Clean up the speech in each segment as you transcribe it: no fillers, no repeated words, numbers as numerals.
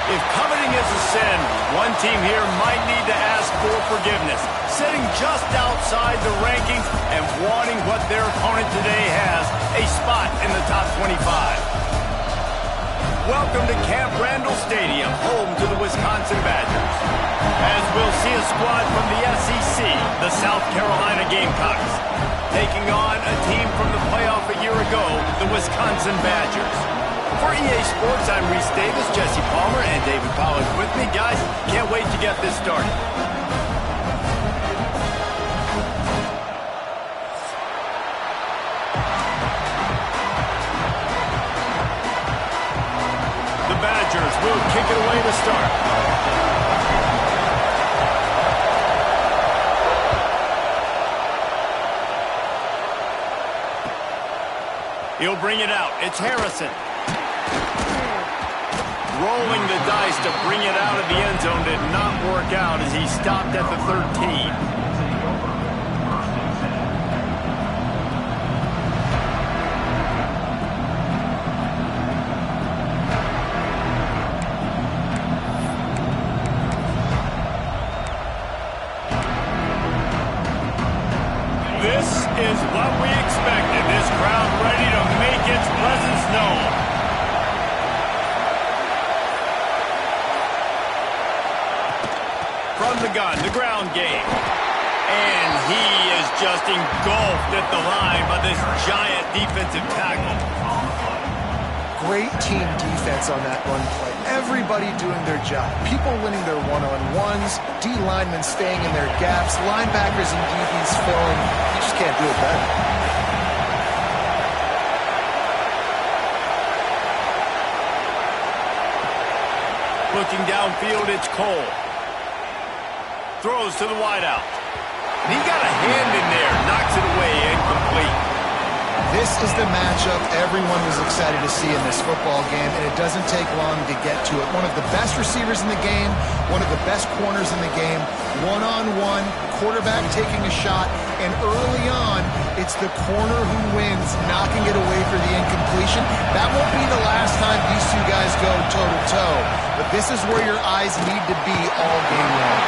If coveting is a sin, one team here might need to ask for forgiveness, sitting just outside the rankings and wanting what their opponent today has, a spot in the top 25. Welcome to Camp Randall Stadium, home to the Wisconsin Badgers. As we'll see a squad from the SEC, the South Carolina Gamecocks, taking on a team from the playoff a year ago, the Wisconsin Badgers. For EA Sports, I'm Reese Davis, Jesse Palmer, and David Pollack with me. Guys, can't wait to get this started. The Badgers will kick it away to start. He'll bring it out. It's Harrison. Rolling the dice to bring it out of the end zone did not work out as he stopped at the 13. This is what we expected. This crowd ready to make its presence known. From the gun, the ground game. And he is just engulfed at the line by this giant defensive tackle. Great team defense on that run play. Everybody doing their job. People winning their one-on-ones, D linemen staying in their gaps, linebackers and DBs filling. You just can't do it better. Looking downfield, it's Cole. Throws to the wideout. He got a hand in there, knocks it away, incomplete. This is the matchup everyone was excited to see in this football game, and it doesn't take long to get to it. One of the best receivers in the game, one of the best corners in the game, one-on-one, quarterback taking a shot, and early on, it's the corner who wins, knocking it away for the incompletion. That won't be the last time these two guys go toe-to-toe, but this is where your eyes need to be all game long.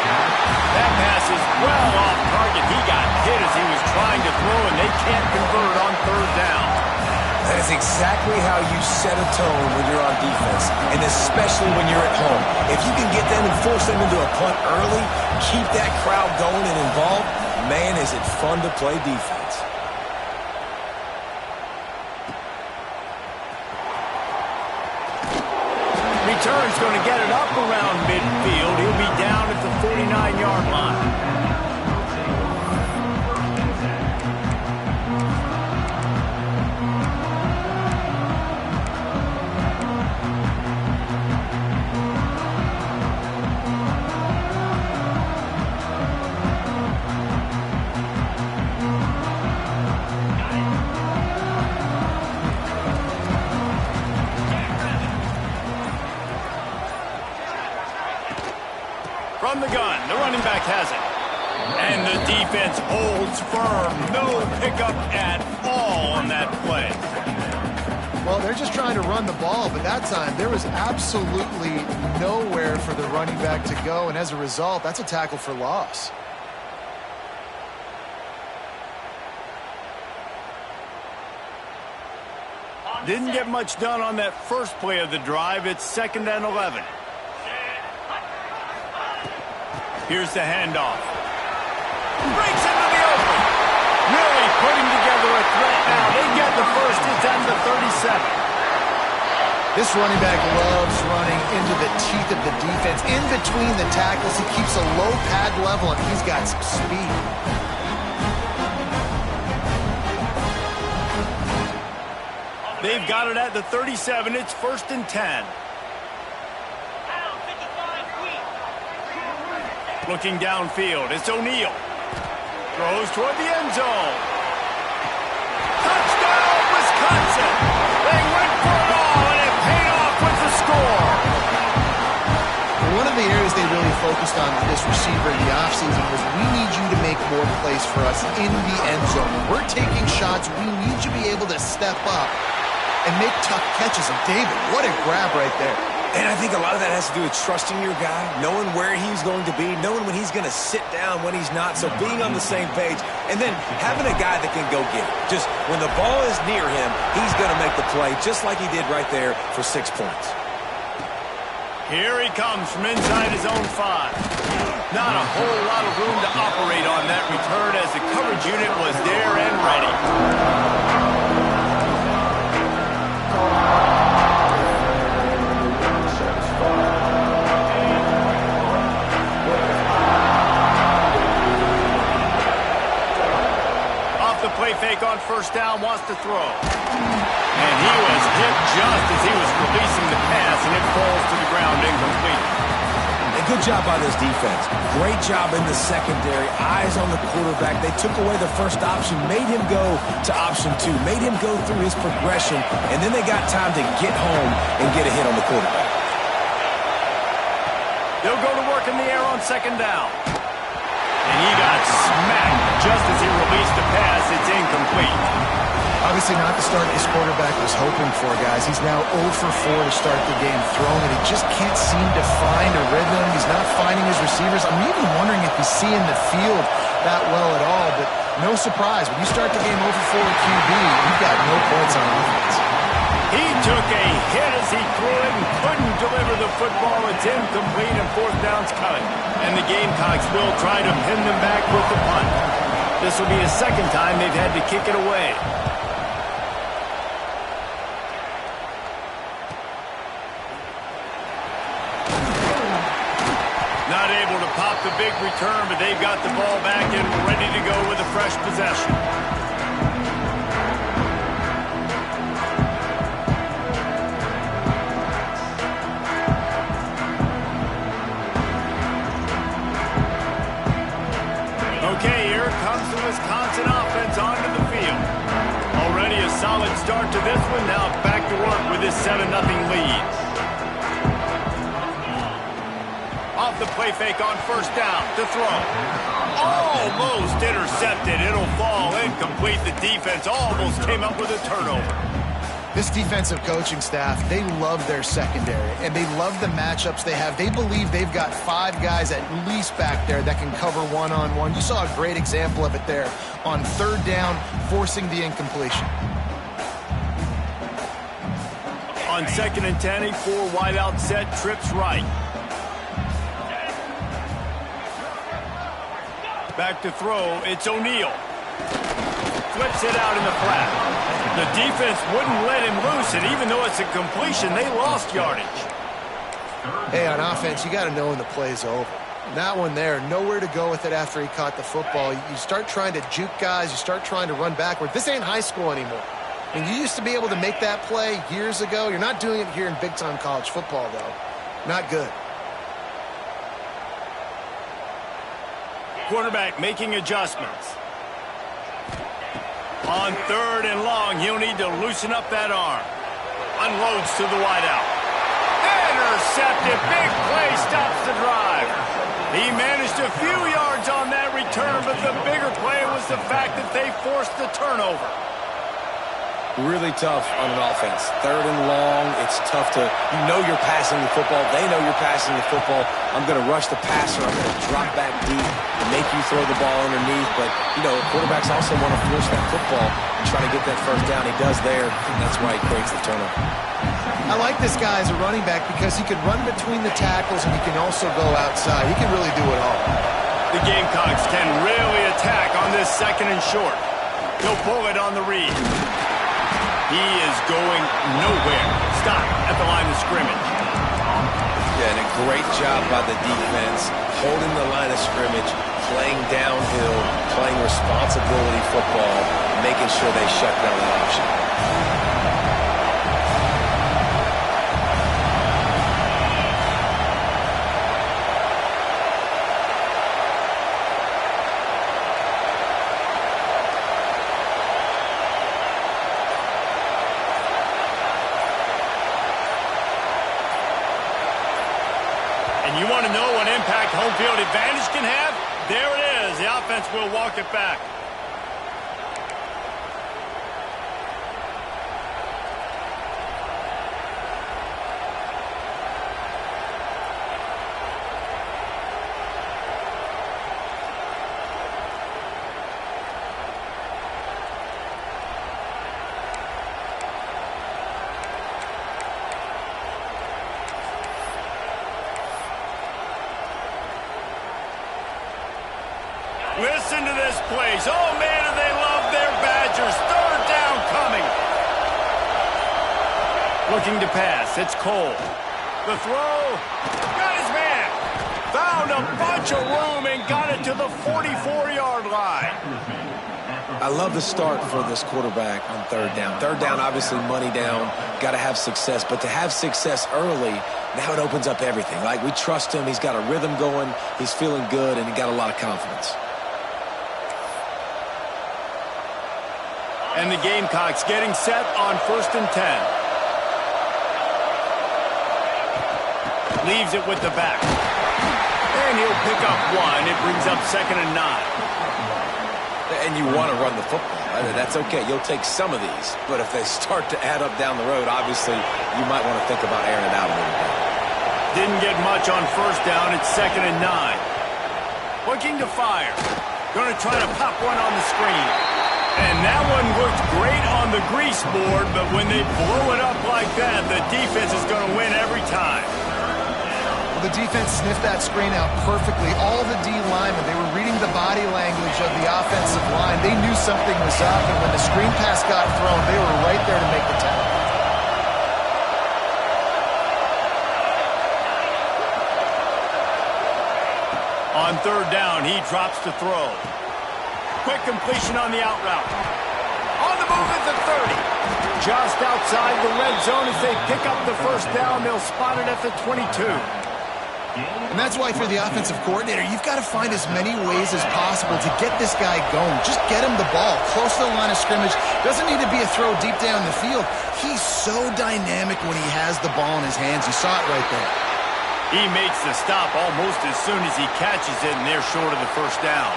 That pass is well off target. He got hit as he was trying to throw, and they can't convert on third down. That is exactly how you set a tone when you're on defense, and especially when you're at home. If you can get them and force them into a punt early, keep that crowd going and involved, man, is it fun to play defense. Return's going to get it up around midfield. He'll be down at the 49-yard line. From the gun, the running back has it. And the defense holds firm. No pickup at all on that play. Well, they're just trying to run the ball, but that time there was absolutely nowhere for the running back to go, and as a result, that's a tackle for loss. Didn't get much done on that first play of the drive. It's 2nd and 11. Here's the handoff. Breaks into the open. Really putting together a threat now. They get the first. It's at the 37. This running back loves running into the teeth of the defense. In between the tackles, he keeps a low pad level, and he's got some speed. They've got it at the 37. It's 1st and 10. Looking downfield, it's O'Neal. Throws toward the end zone. Touchdown, Wisconsin! They went for it all, and it paid off with the score. One of the areas they really focused on with this receiver in the offseason was, we need you to make more plays for us in the end zone. When we're taking shots, we need you to be able to step up and make tough catches. And David, what a grab right there. And I think a lot of that has to do with trusting your guy, knowing where he's going to be, knowing when he's going to sit down, when he's not, so being on the same page, and then having a guy that can go get it. Just when the ball is near him, he's going to make the play, just like he did right there for 6 points. Here he comes from inside his own 5. Not a whole lot of room to operate on that return as the coverage unit was there and ready. Play fake on first down, wants to throw. And he was hit just as he was releasing the pass, and it falls to the ground incomplete. A good job by this defense. Great job in the secondary. Eyes on the quarterback. They took away the first option, made him go to option 2, made him go through his progression, and then they got time to get home and get a hit on the quarterback. They'll go to work in the air on second down. And he got smacked just as he released the pass. It's incomplete. Obviously not the start his quarterback was hoping for, guys. He's now 0 for 4 to start the game throwing it. He just can't seem to find a rhythm. He's not finding his receivers. I'm even wondering if he's seeing the field that well at all. But no surprise. When you start the game 0 for 4 with QB, you've got no points on offense. He took a hit as he threw it and couldn't deliver the football. It's incomplete and fourth down's coming. And the Gamecocks will try to pin them back with the punt. This will be the second time they've had to kick it away. Not able to pop the big return, but they've got the ball back and ready to go with a fresh possession. Okay, here comes the Wisconsin offense onto the field. Already a solid start to this one. Now back to work with this 7-0 lead. Off the play fake on first down to throw. Almost intercepted. It'll fall incomplete. The defense almost came up with a turnover. This defensive coaching staff, they love their secondary, and they love the matchups they have. They believe they've got 5 guys at least back there that can cover one-on-one. You saw a great example of it there on third down, forcing the incompletion. On 2nd and 10, a 4 wide out set, trips right. Back to throw, it's O'Neal. Flips it out in the flat. The defense wouldn't let him loose, and even though it's a completion, they lost yardage. Hey, on offense, you got to know when the play's over. That one there, nowhere to go with it after he caught the football. You start trying to juke guys. You start trying to run backward. This ain't high school anymore. I mean, you used to be able to make that play years ago. You're not doing it here in big-time college football, though. Not good. Quarterback making adjustments. On 3rd and long, he'll need to loosen up that arm. Unloads to the wideout. Intercepted. Big play stops the drive. He managed a few yards on that return, but the bigger play was the fact that they forced the turnover. Really tough on an offense. 3rd and long, it's tough to, you know you're passing the football. They know you're passing the football. I'm going to rush the passer. I'm going to drop back deep and make you throw the ball underneath. But, you know, quarterbacks also want to force that football and try to get that first down. He does there, and that's why he creates the turnover. I like this guy as a running back because he can run between the tackles and he can also go outside. He can really do it all. The Gamecocks can really attack on this 2nd and short. He'll pull it on the read. He is going nowhere. Stop at the line of scrimmage. Yeah, and a great job by the defense, holding the line of scrimmage, playing downhill, playing responsibility football, making sure they shut down that option. You want to know what impact home field advantage can have? There it is. The offense will walk it back. Listen to this place. Oh, man, do they love their Badgers. Third down coming. Looking to pass. It's Cole. The throw. Got his man. Found a bunch of room and got it to the 44-yard line. I love the start for this quarterback on third down. Third down, obviously, money down. Got to have success. But to have success early, now it opens up everything. Like, we trust him. He's got a rhythm going. He's feeling good, and he got a lot of confidence. And the Gamecocks getting set on 1st and 10. Leaves it with the back. And he'll pick up one. It brings up 2nd and 9. And you want to run the football. That's okay. You'll take some of these. But if they start to add up down the road, obviously, you might want to think about airing it out a little bit. Didn't get much on 1st down. It's 2nd and 9. Looking to fire. Going to try to pop one on the screen. And that one looked great on the grease board, but when they blow it up like that, the defense is going to win every time. The defense sniffed that screen out perfectly. All the D linemen, they were reading the body language of the offensive line. They knew something was up, and when the screen pass got thrown, they were right there to make the tackle. On 3rd down, he drops to throw. Quick completion on the out route. On the move at the 30. Just outside the red zone as they pick up the 1st down. They'll spot it at the 22. And that's why for the offensive coordinator, you've got to find as many ways as possible to get this guy going. Just get him the ball close to the line of scrimmage. Doesn't need to be a throw deep down the field. He's so dynamic when he has the ball in his hands. You saw it right there. He makes the stop almost as soon as he catches it, and they're short of the 1st down.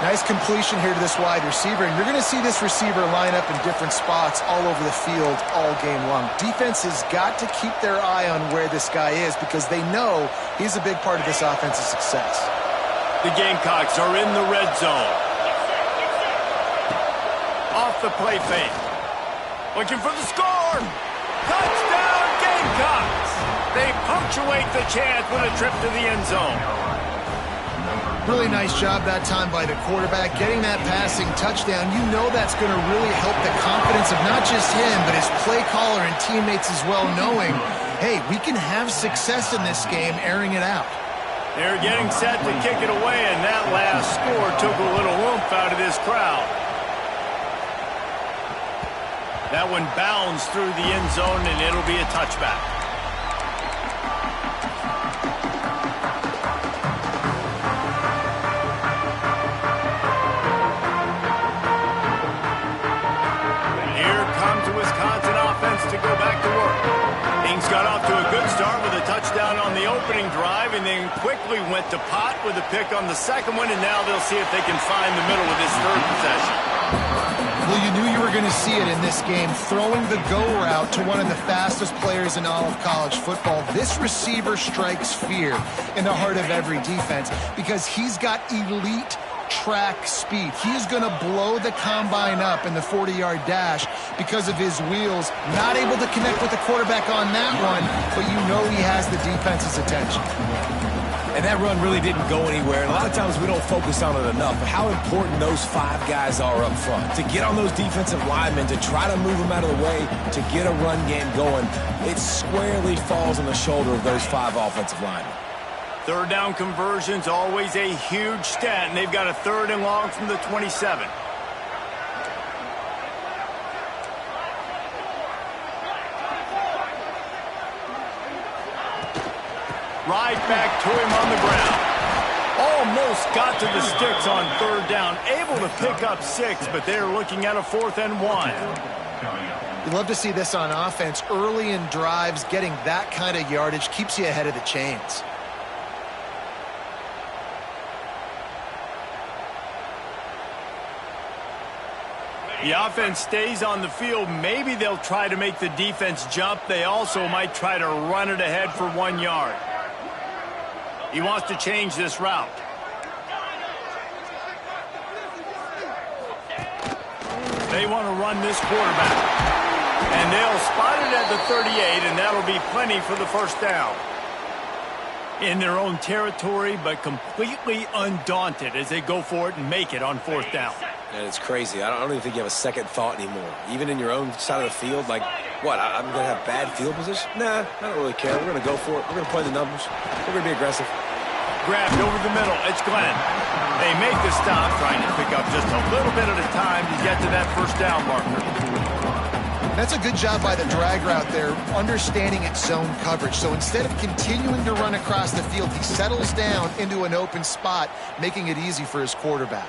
Nice completion here to this wide receiver, and you're going to see this receiver line up in different spots all over the field all game long. Defense has got to keep their eye on where this guy is because they know he's a big part of this offensive success. The Gamecocks are in the red zone. Off the play fake. Looking for the score. Touchdown, Gamecocks. They punctuate the chance with a trip to the end zone. Really nice job that time by the quarterback, getting that passing touchdown. You know that's going to really help the confidence of not just him, but his play caller and teammates as well, knowing, hey, we can have success in this game, airing it out. They're getting set to kick it away, and that last score took a little oomph out of this crowd. That one bounds through the end zone, and it'll be a touchback. To go back to work. Ings got off to a good start with a touchdown on the opening drive and then quickly went to Pott with a pick on the second one, and now they'll see if they can find the middle with this 3rd possession. Well, you knew you were going to see it in this game, throwing the go route to one of the fastest players in all of college football. This receiver strikes fear in the heart of every defense because he's got elite track speed. He's going to blow the combine up in the 40-yard dash because of his wheels. Not able to connect with the quarterback on that one, but you know he has the defense's attention. And that run really didn't go anywhere. And a lot of times we don't focus on it enough. But how important those 5 guys are up front. To get on those defensive linemen, to try to move them out of the way, to get a run game going, it squarely falls on the shoulder of those 5 offensive linemen. 3rd down conversion's always a huge stat, and they've got a 3rd and long from the 27. Right back to him on the ground. Almost got to the sticks on 3rd down. Able to pick up 6, but they're looking at a 4th and 1. You love to see this on offense. Early in drives, getting that kind of yardage keeps you ahead of the chains. The offense stays on the field. Maybe they'll try to make the defense jump. They also might try to run it ahead for 1 yard. He wants to change this route. They want to run this quarterback. And they'll spot it at the 38, and that'll be plenty for the 1st down. In their own territory, but completely undaunted as they go for it and make it on fourth down. And it's crazy. I don't even think you have a second thought anymore. Even in your own side of the field, like, what, I'm going to have bad field position? Nah, I don't really care. We're going to go for it. We're going to play the numbers. We're going to be aggressive. Grabbed over the middle. It's Glenn. They make the stop, trying to pick up just a little bit at a time to get to that first down marker. That's a good job by the drag route there, understanding its zone coverage. So instead of continuing to run across the field, he settles down into an open spot, making it easy for his quarterback.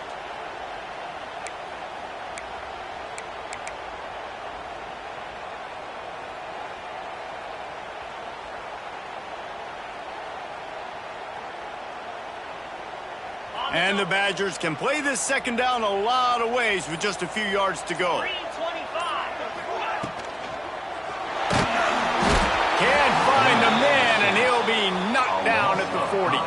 And the Badgers can play this second down a lot of ways with just a few yards to go. Can't find the man, and he'll be knocked down at the 40.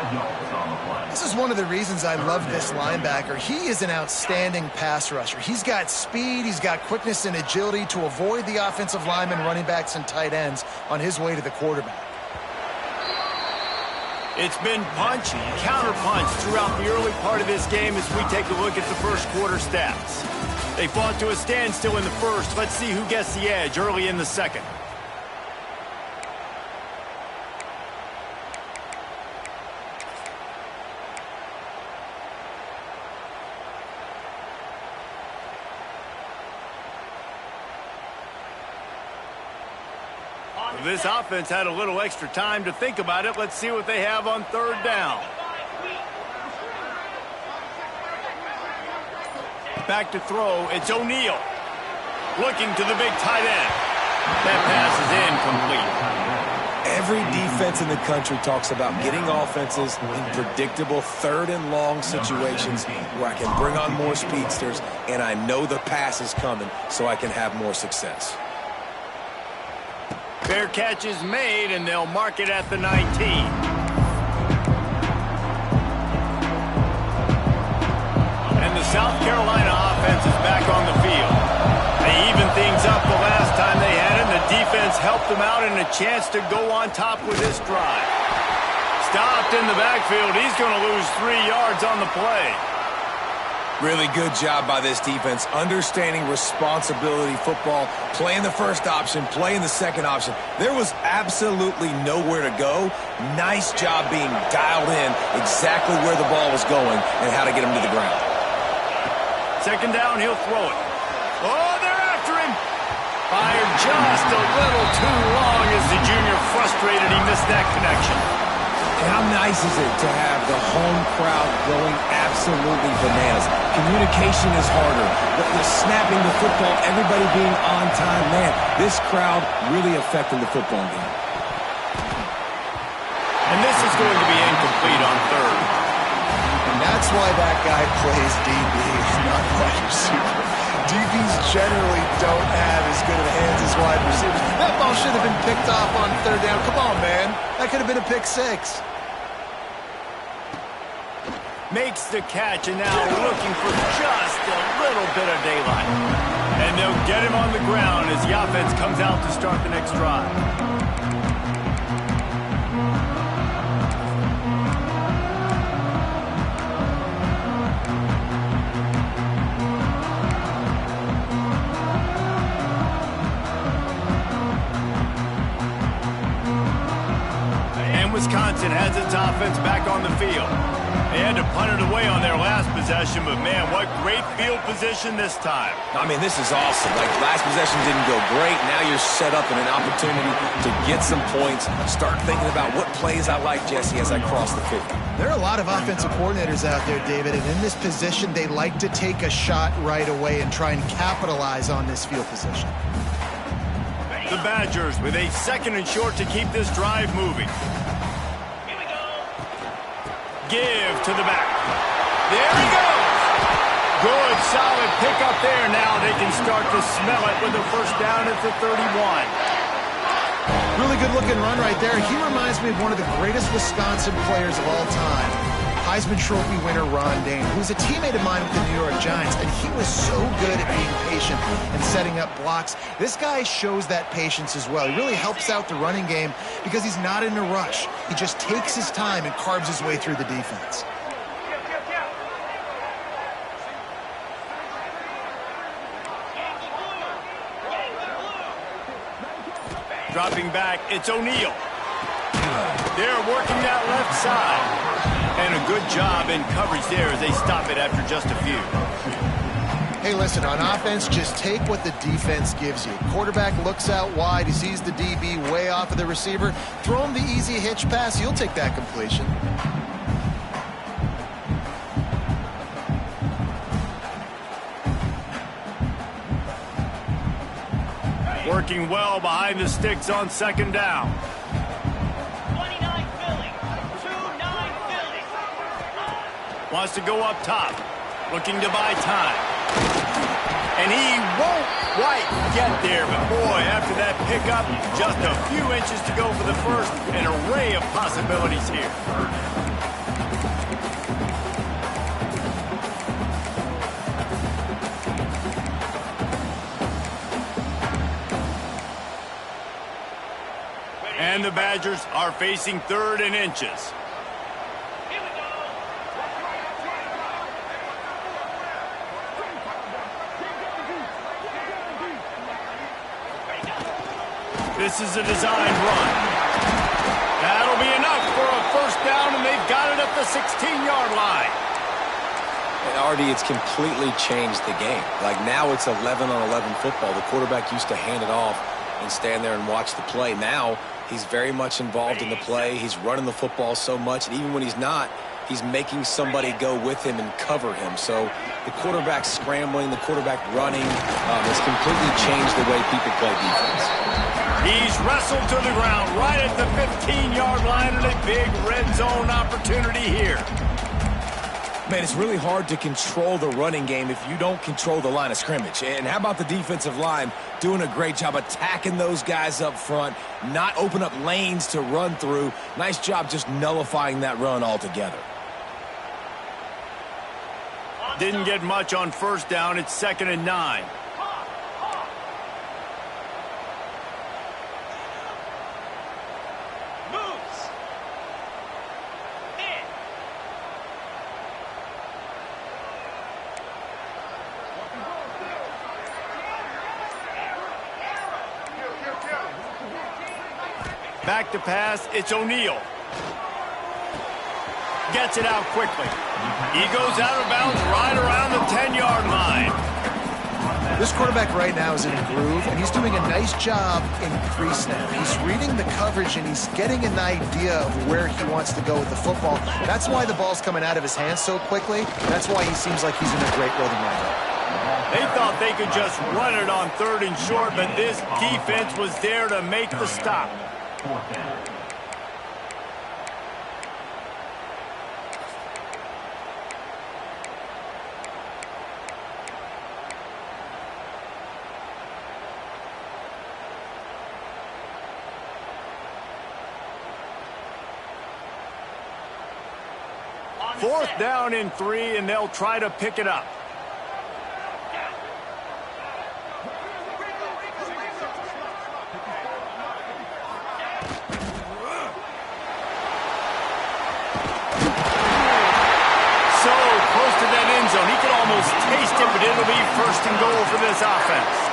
This is one of the reasons I love this linebacker. He is an outstanding pass rusher. He's got speed, he's got quickness and agility to avoid the offensive linemen, running backs, and tight ends on his way to the quarterback. It's been punch, counter-punch throughout the early part of this game as we take a look at the first quarter stats. They fought to a standstill in the first. Let's see who gets the edge early in the second. This offense had a little extra time to think about it. Let's see what they have on third down. Back to throw. It's O'Neal. Looking to the big tight end. That pass is incomplete. Every defense in the country talks about getting offenses in predictable third and long situations where I can bring on more speedsters and I know the pass is coming so I can have more success. Fair catch is made, and they'll mark it at the 19. And the South Carolina offense is back on the field. They evened things up the last time they had it, and the defense helped them out and a chance to go on top with this drive. Stopped in the backfield. He's going to lose 3 yards on the play. Really good job by this defense, understanding responsibility football, playing the first option, playing the second option. There was absolutely nowhere to go. Nice job being dialed in exactly where the ball was going and how to get him to the ground. Second down, he'll throw it. Oh, they're after him. Fired just a little too long as the junior frustrated. He missed that connection. And how nice is it to have the home crowd going absolutely bananas? Communication is harder. The snapping the football, everybody being on time. Man, this crowd really affecting the football game. And this is going to be incomplete on third. And that's why that guy plays DB, not wide receiver. DBs generally don't have as good of hands as wide receivers. That ball should have been picked off on third down. Come on, man. That could have been a pick six. Makes the catch, and now looking for just a little bit of daylight. And they'll get him on the ground as the offense comes out to start the next drive. Wisconsin has its offense back on the field. They had to punt it away on their last possession, but man, what great field position this time. I mean, this is awesome. Like, last possession didn't go great. Now you're set up in an opportunity to get some points. Start thinking about what plays I like, Jesse, as I cross the 50. There are a lot of offensive coordinators out there, David, and in this position, they like to take a shot right away and try and capitalize on this field position. The Badgers with a second and short to keep this drive moving. Give to the back. There he goes. Good, solid pickup there. Now they can start to smell it with a first down at the 31. Really good-looking run right there. He reminds me of one of the greatest Wisconsin players of all time, Heisman Trophy winner Ron Dayne, who was a teammate of mine with the New York Giants, and he was so good at being patient and setting up blocks. This guy shows that patience as well. He really helps out the running game because he's not in a rush. He just takes his time and carves his way through the defense. Dropping back, it's O'Neal. They're working that left side. And a good job in coverage there as they stop it after just a few. Hey, listen, on offense, just take what the defense gives you. Quarterback looks out wide. He sees the DB way off of the receiver. Throw him the easy hitch pass. You'll take that completion. Working well behind the sticks on second down. 29 Philly. 2-9 Philly. Wants to go up top. Looking to buy time. And he won't quite get there. But boy, after that pickup, just a few inches to go for the first. An array of possibilities here. And the Badgers are facing 3rd and inches. Here we go. This is a designed run. That'll be enough for a first down, and they've got it at the 16-yard line. And Artie, it's completely changed the game. Like now it's 11-on-11 football. The quarterback used to hand it off and stand there and watch the play. Now he's very much involved in the play. He's running the football so much, and even when he's not, he's making somebody go with him and cover him. So the quarterback scrambling, the quarterback running has completely changed the way people play defense. He's wrestled to the ground right at the 15-yard line, and a big red zone opportunity here. Man, it's really hard to control the running game if you don't control the line of scrimmage. And how about the defensive line doing a great job attacking those guys up front, not open up lanes to run through. Nice job just nullifying that run altogether. Didn't get much on first down. It's 2nd and 9. Moves. In. Back to pass, it's O'Neal. Gets it out quickly. He goes out of bounds right around the 10-yard line. This quarterback right now is in a groove, and he's doing a nice job in pre-snap. He's reading the coverage, and he's getting an idea of where he wants to go with the football. That's why the ball's coming out of his hands so quickly. That's why he seems like he's in a great rhythm right now. They thought they could just run it on 3rd and short, but this defense was there to make the stop. Fourth down and 3, and they'll try to pick it up. So close to that end zone. He could almost taste it, but it'll be 1st and goal for this offense.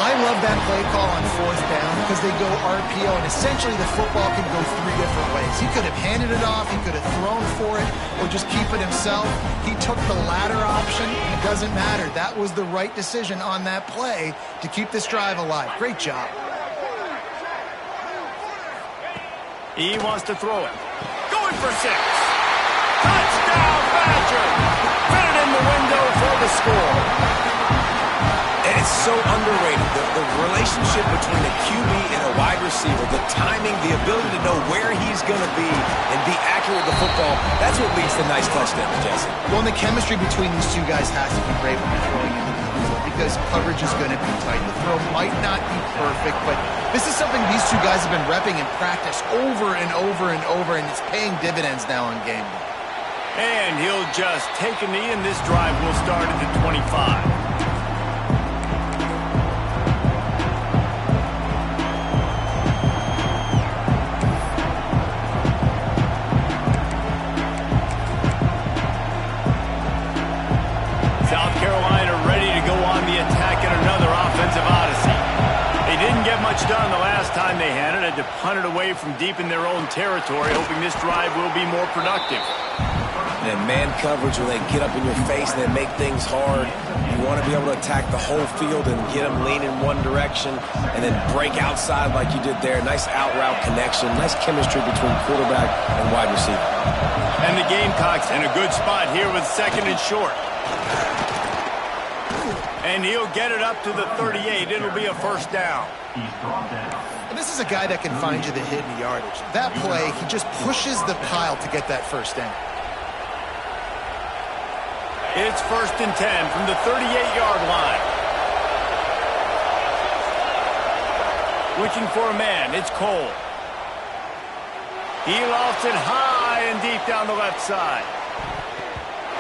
I love that play call on 4th down because they go RPO, and essentially the football can go 3 different ways. He could have handed it off, he could have thrown for it, or just keep it himself. He took the latter option. It doesn't matter. That was the right decision on that play to keep this drive alive. Great job. He wants to throw it. Going for 6. Touchdown, Badger! Put it in the window for the score. And it's so underrated. The relationship between a QB and a wide receiver, the timing, the ability to know where he's going to be and be accurate with the football, that's what leads to nice touchdowns, Jesse. Well, and the chemistry between these two guys has to be great when they're throwing into the field because coverage is going to be tight. The throw might not be perfect, but this is something these two guys have been repping in practice over and over and over, and it's paying dividends now on game day. And he'll just take a knee, and this drive will start at the 25. South Carolina ready to go on the attack in another offensive odyssey. They didn't get much done the last time they had it. Had to punt it away from deep in their own territory, hoping this drive will be more productive. And man coverage, when they get up in your face and they make things hard, you want to be able to attack the whole field and get them lean in one direction and then break outside like you did there. Nice out route connection, nice chemistry between quarterback and wide receiver. And the Gamecocks in a good spot here with 2nd and short. And he'll get it up to the 38. It'll be a first down. And this is a guy that can find you the hidden yardage. That play, he just pushes the pile to get that first down. It's 1st and 10 from the 38-yard line. Looking for a man. It's Cole. He lofts it high and deep down the left side.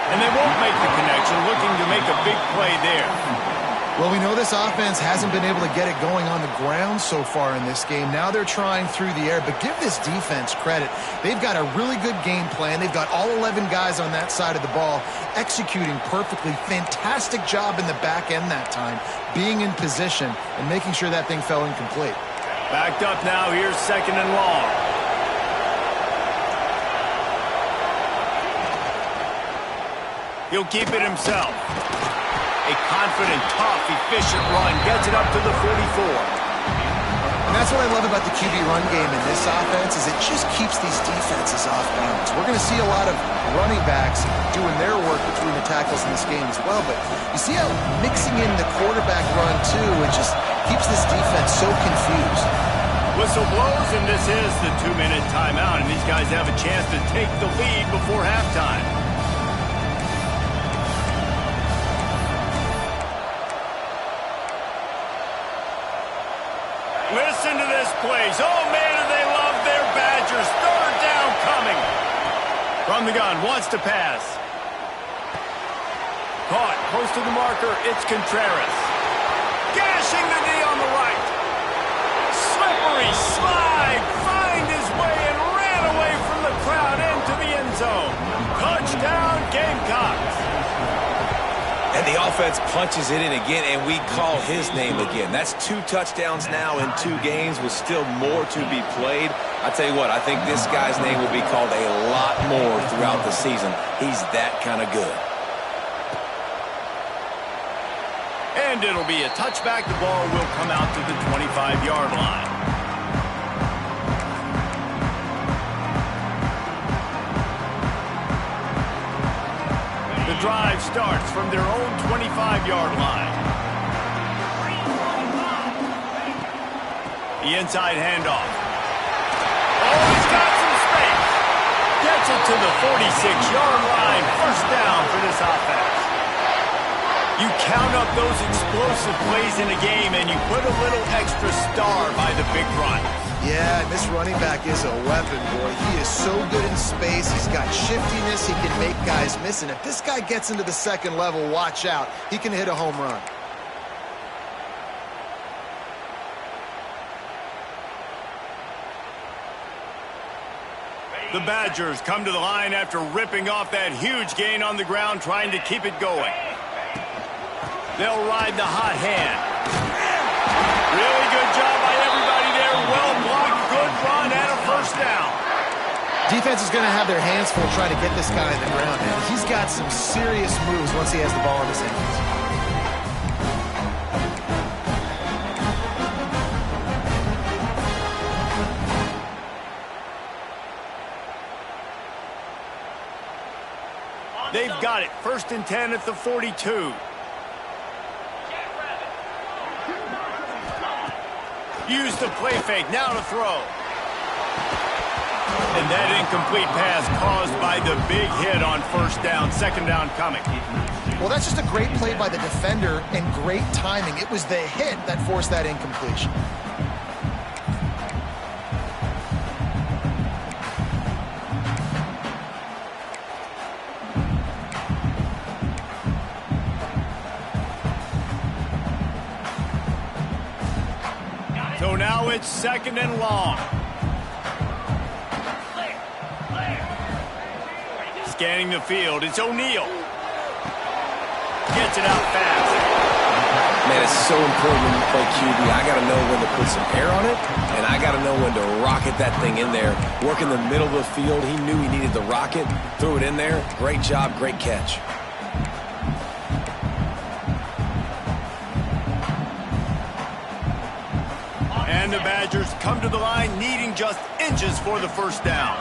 And they won't make the connection, looking to make a big play there. Well, we know this offense hasn't been able to get it going on the ground so far in this game. Now they're trying through the air, but give this defense credit. They've got a really good game plan. They've got all 11 guys on that side of the ball executing perfectly. Fantastic job in the back end that time, being in position and making sure that thing fell incomplete. Backed up now, here's 2nd and long. He'll keep it himself. A confident, tough, efficient run. Gets it up to the 44. And that's what I love about the QB run game in this offense is it just keeps these defenses off balance. We're going to see a lot of running backs doing their work between the tackles in this game as well. But you see how mixing in the quarterback run, too, it just keeps this defense so confused. Whistle blows, and this is the 2-minute timeout. And these guys have a chance to take the lead before halftime. Listen to this plays. Oh, man, do they love their Badgers. 3rd down coming. From the gun, wants to pass. Caught, close to the marker. It's Contreras. Gashing the knee on the right. Slippery slide. Find his way and ran away from the crowd into the end zone. Touchdown, Gamecocks. And the offense punches it in again, and we call his name again. That's 2 touchdowns now in 2 games with still more to be played. I tell you what, I think this guy's name will be called a lot more throughout the season. He's that kind of good. And it'll be a touchback. The ball will come out to the 25-yard line. The drive starts from their own 25-yard line. The inside handoff. Oh, he's got some space. Gets it to the 46-yard line. First down for this offense. You count up those explosive plays in a game, and you put a little extra star by the big run. Yeah, this running back is a weapon, boy. He is so good in space. He's got shiftiness. He can make guys miss. And if this guy gets into the 2nd level, watch out. He can hit a home run. The Badgers come to the line after ripping off that huge gain on the ground, trying to keep it going. They'll ride the hot hand. Really good job by everybody there. Well blocked, good run, and a first down. Defense is going to have their hands full trying to get this guy in the ground, man. He's got some serious moves once he has the ball in his hands. They've got it. 1st and 10 at the 42. Use the play fake. Now to throw. And that incomplete pass caused by the big hit on 1st down. 2nd down coming. Well, that's just a great play by the defender and great timing. It was the hit that forced that incompletion. it's 2nd and long. Scanning the field, it's O'Neal. Gets it out fast. Man, it's so important when you play QB. I got to know when to put some air on it, and I got to know when to rocket that thing in there. Work in the middle of the field. He knew he needed the rocket. Threw it in there. Great job, great catch. And the Badgers come to the line needing just inches for the first down.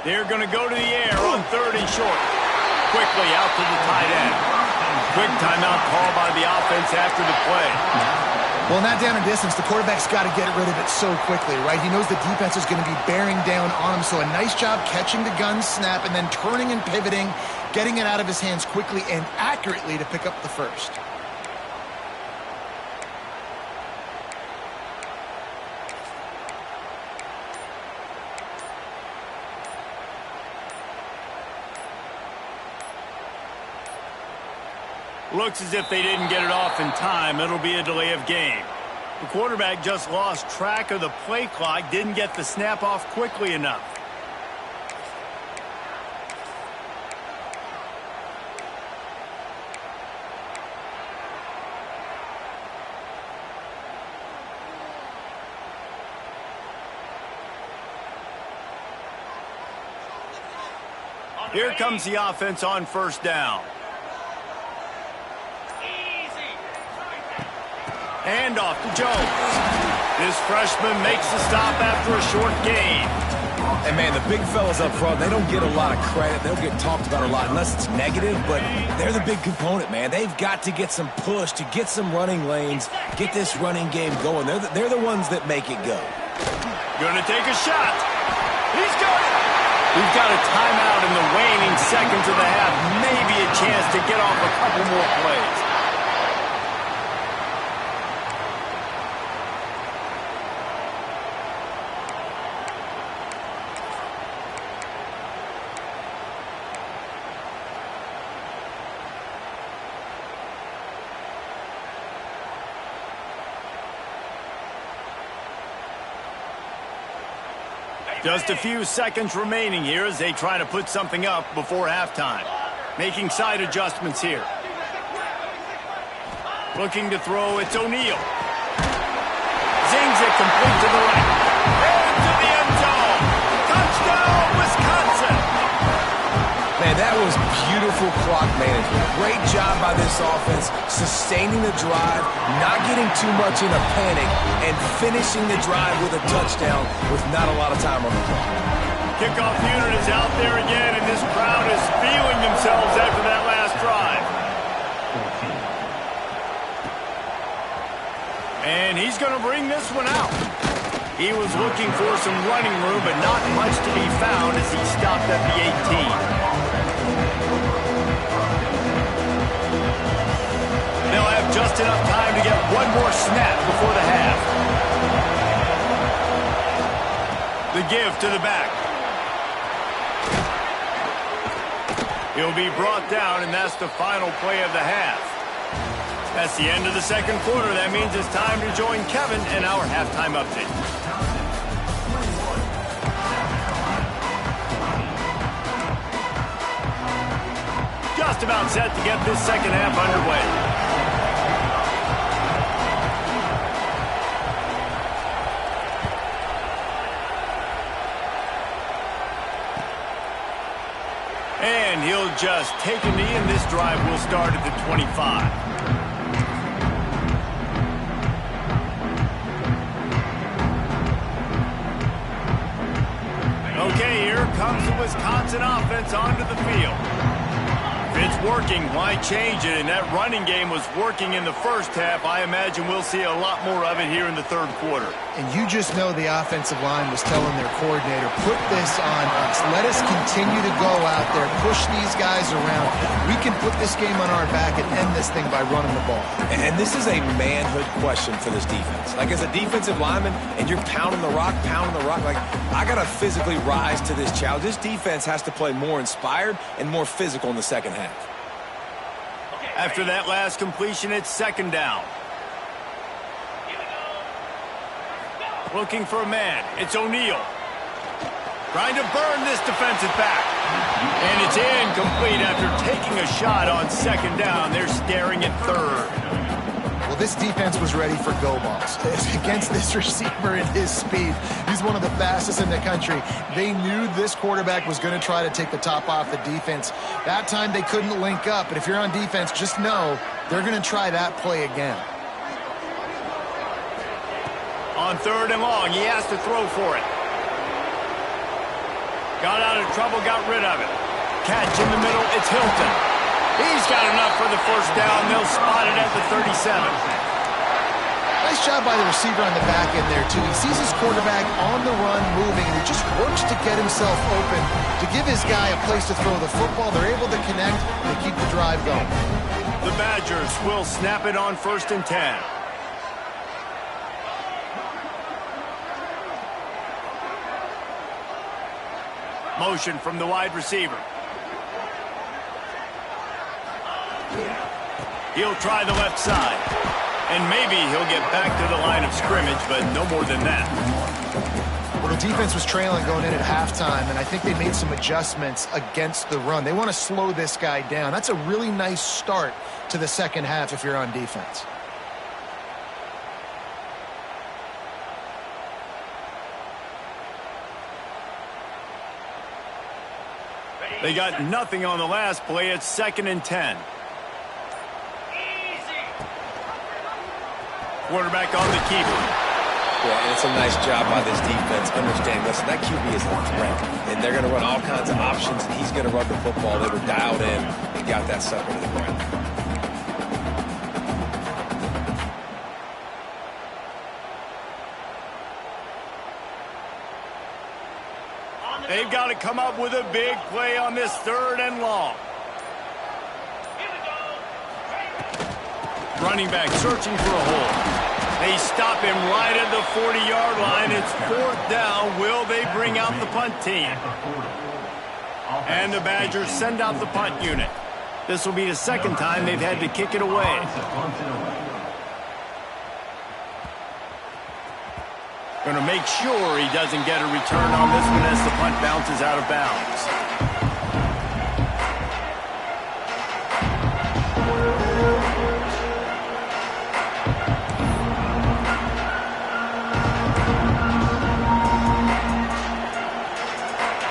They're going to go to the air on 3rd and short. Quickly out to the tight end. Quick timeout call by the offense after the play. Well, in that down and distance, the quarterback's got to get rid of it so quickly, right? He knows the defense is going to be bearing down on him, so a nice job catching the gun snap and then turning and pivoting, getting it out of his hands quickly and accurately to pick up the first. Looks as if they didn't get it off in time. It'll be a delay of game. The quarterback just lost track of the play clock, didn't get the snap off quickly enough. Here comes the offense on 1st down. And off to Jones. This freshman makes the stop after a short gain. And, man, the big fellas up front, they don't get a lot of credit. They don't get talked about a lot unless it's negative, but they're the big component, man. They've got to get some push, to get some running lanes, get this running game going. They're the ones that make it go. Gonna take a shot. He's got it. We've got a timeout in the waning seconds of the half. Maybe a chance to get off a couple more plays. Just a few seconds remaining here as they try to put something up before halftime. Making side adjustments here. Looking to throw, it's O'Neal. Zings it complete to the right. Into the end zone. Touchdown, Wisconsin. Man, that was beautiful clock management. Great job by this offense, sustaining the drive, not getting too much in a panic, and finishing the drive with a touchdown with not a lot of time on the clock. Kickoff unit is out there again, and this crowd is feeling themselves after that last drive. And he's going to bring this one out. He was looking for some running room, but not much to be found as he stopped at the 18. They'll have just enough time to get one more snap before the half. The give to the back. He'll be brought down, and that's the final play of the half. That's the end of the second quarter. That means it's time to join Kevin in our halftime update. Just about set to get this second half underway. And he'll just take a knee, and this drive will start at the 25. Okay, here comes the Wisconsin offense onto the field. If it's working, why change it? And that running game was working in the first half. I imagine we'll see a lot more of it here in the third quarter. And you just know the offensive line was telling their coordinator, put this on us. Let us continue to go out there, push these guys around. We can put this game on our back and end this thing by running the ball. And this is a manhood question for this defense. Like, as a defensive lineman, and you're pounding the rock, like, I got to physically rise to this challenge. This defense has to play more inspired and more physical in the second half. After that last completion, it's second down. Looking for a man. It's O'Neal. Trying to burn this defensive back. And it's incomplete after taking a shot on second down. They're staring at third. Well, this defense was ready for go balls. Against this receiver and his speed, he's one of the fastest in the country. They knew this quarterback was going to try to take the top off the defense. That time they couldn't link up, but if you're on defense, just know they're going to try that play again. On third and long, he has to throw for it. Got out of trouble, got rid of it. Catch in the middle, it's Hilton. He's got enough for the first down. They'll spot it at the 37. Nice job by the receiver on the back end there, too. He sees his quarterback on the run moving, and he just works to get himself open to give his guy a place to throw the football. They're able to connect and keep the drive going. The Badgers will snap it on 1st and 10. Motion from the wide receiver. He'll try the left side. And maybe he'll get back to the line of scrimmage, but no more than that. Well, the defense was trailing going in at halftime, and I think they made some adjustments against the run. They want to slow this guy down. That's a really nice start to the second half if you're on defense. They got nothing on the last play. It's 2nd and 10. Quarterback on the keeper. Yeah, and it's a nice job by this defense. Understand, listen, that QB is a threat. And they're going to run all kinds of options, and he's going to run the football. They were dialed in and got that sucker to the ground. They've got to come up with a big play on this 3rd and long. Running back searching for a hole. They stop him right at the 40-yard line. It's 4th down. Will they bring out the punt team? And the Badgers send out the punt unit. This will be the second time they've had to kick it away. Going to make sure he doesn't get a return on this one as the punt bounces out of bounds.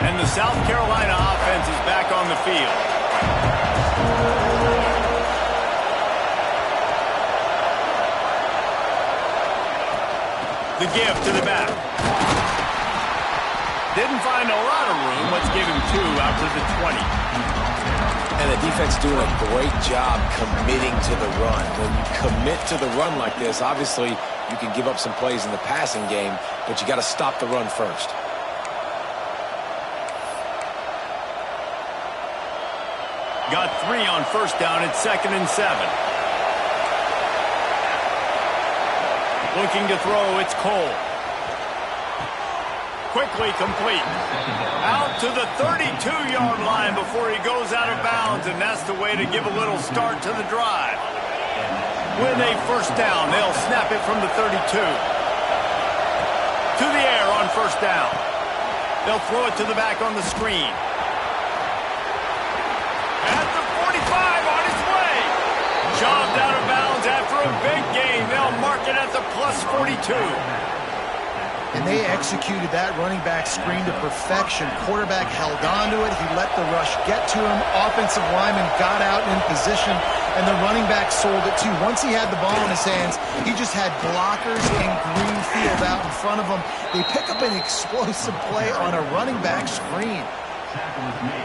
And the South Carolina offense is back on the field. The give to the back. Didn't find a lot of room. Let's give him 2 out to the 20. And the defense doing a great job committing to the run. When you commit to the run like this, obviously you can give up some plays in the passing game, but you got to stop the run first. Got 3 on 1st down. It's 2nd and 7. Looking to throw, it's Cole. Quickly complete. Out to the 32-yard line before he goes out of bounds, and that's the way to give a little start to the drive. With a 1st down, they'll snap it from the 32. To the air on 1st down. They'll throw it to the back on the screen. At the 45, on his way. Shoved out of bounds after a big gain. They'll mark it at the plus 42. And they executed that running back screen to perfection. Quarterback held on to it. He let the rush get to him. Offensive lineman got out in position, and the running back sold it too. Once he had the ball in his hands, he just had blockers and green field out in front of him. They pick up an explosive play on a running back screen.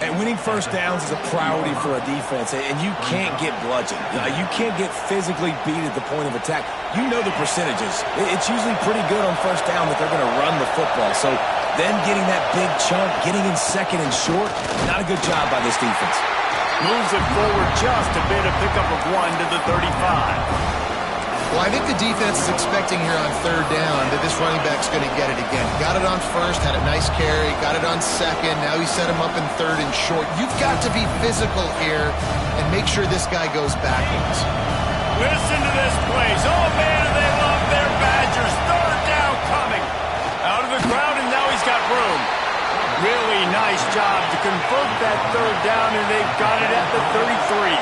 And winning 1st downs is a priority for a defense, and you can't get bludgeoned. You can't get physically beat at the point of attack. You know the percentages. It's usually pretty good on 1st down that they're going to run the football. So then getting that big chunk, getting in 2nd and short, not a good job by this defense. Moves it forward just a bit, a pickup of 1 to the 35. Well, I think the defense is expecting here on 3rd down that this running back's going to get it again. Got it on 1st, had a nice carry, got it on 2nd. Now he set him up in 3rd and short. You've got to be physical here and make sure this guy goes backwards. Listen to this place. Oh, man, they love their Badgers. 3rd down coming. room. Really nice job to convert that third down, and they've got it at the 33.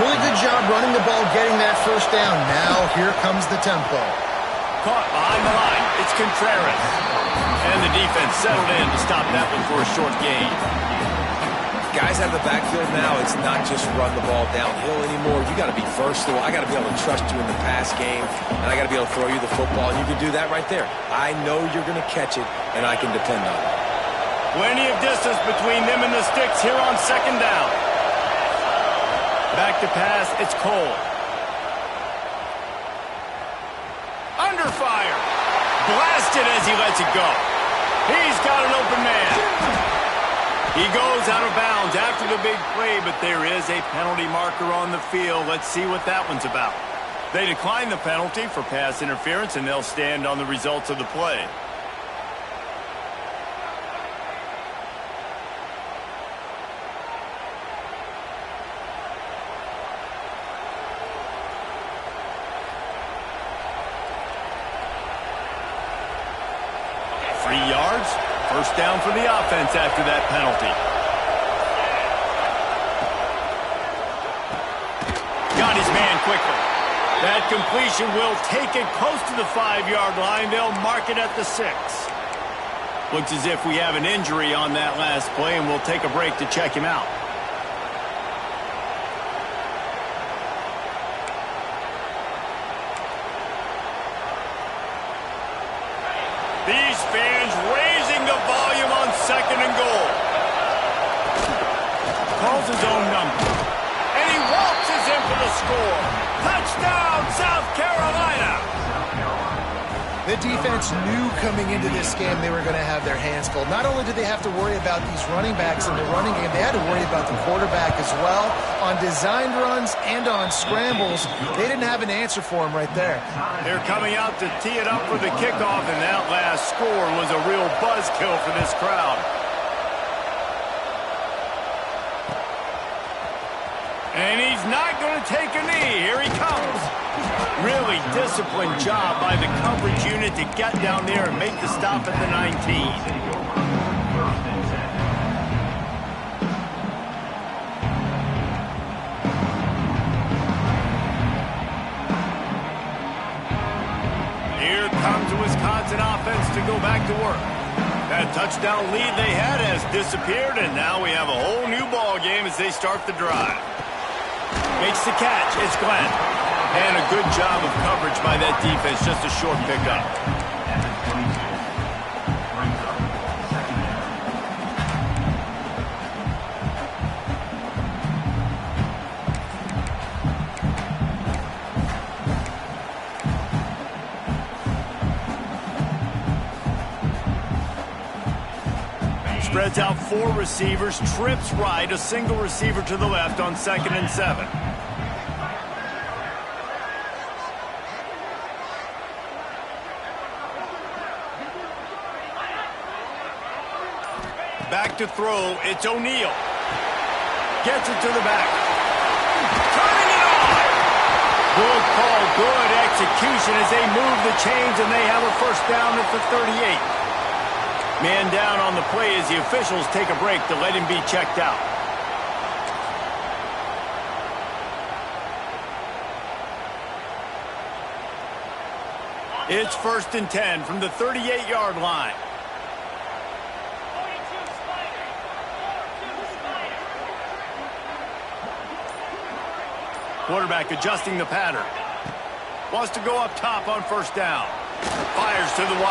Really good job running the ball, getting that first down. Now here comes the tempo. Caught behind the line. It's Contreras. And the defense settled in to stop that one for a short gain. Guys out of the backfield now, it's not just run the ball downhill anymore. You got to be versatile. I got to be able to trust you in the pass game, and I got to be able to throw you the football, and you can do that right there. I know you're going to catch it, and I can depend on it. Plenty of distance between them and the sticks here on second down. Back to pass, it's Cole. Under fire. Blasted as he lets it go. He's got an open man. He goes out of bounds after the big play, but there is a penalty marker on the field. Let's see what that one's about. They decline the penalty for pass interference, and they'll stand on the results of the play. First down for the offense after that penalty. Got his man quickly. That completion will take it close to the 5-yard line. They'll mark it at the 6. Looks as if we have an injury on that last play, and we'll take a break to check him out. These fans raising the volume on second and goal. Calls his own number. And he waltzes in for the score. Touchdown, South Carolina. The defense knew coming into this game they were going to have their hands full. Not only did they have to worry about these running backs in the running game, they had to worry about the quarterback as well. On designed runs and on scrambles, they didn't have an answer for him right there. They're coming out to tee it up for the kickoff, and that last score was a real buzzkill for this crowd. And he's not going to take a knee. Here he comes. Really disciplined job by the coverage unit to get down there and make the stop at the 19. Here comes the Wisconsin offense to go back to work. That touchdown lead they had has disappeared, and now we have a whole new ball game as they start the drive. Makes the catch. It's Glenn. And a good job of coverage by that defense. Just a short pickup. Spreads out 4 receivers, trips right, a single receiver to the left on 2nd and 7. Back to throw, it's O'Neal. Gets it to the back. Turning it on! Good call, good execution as they move the chains, and they have a first down at the 38. Man down on the play as the officials take a break to let him be checked out. It's 1st and 10 from the 38-yard line. Quarterback adjusting the pattern. Wants to go up top on first down. Fires to the wide.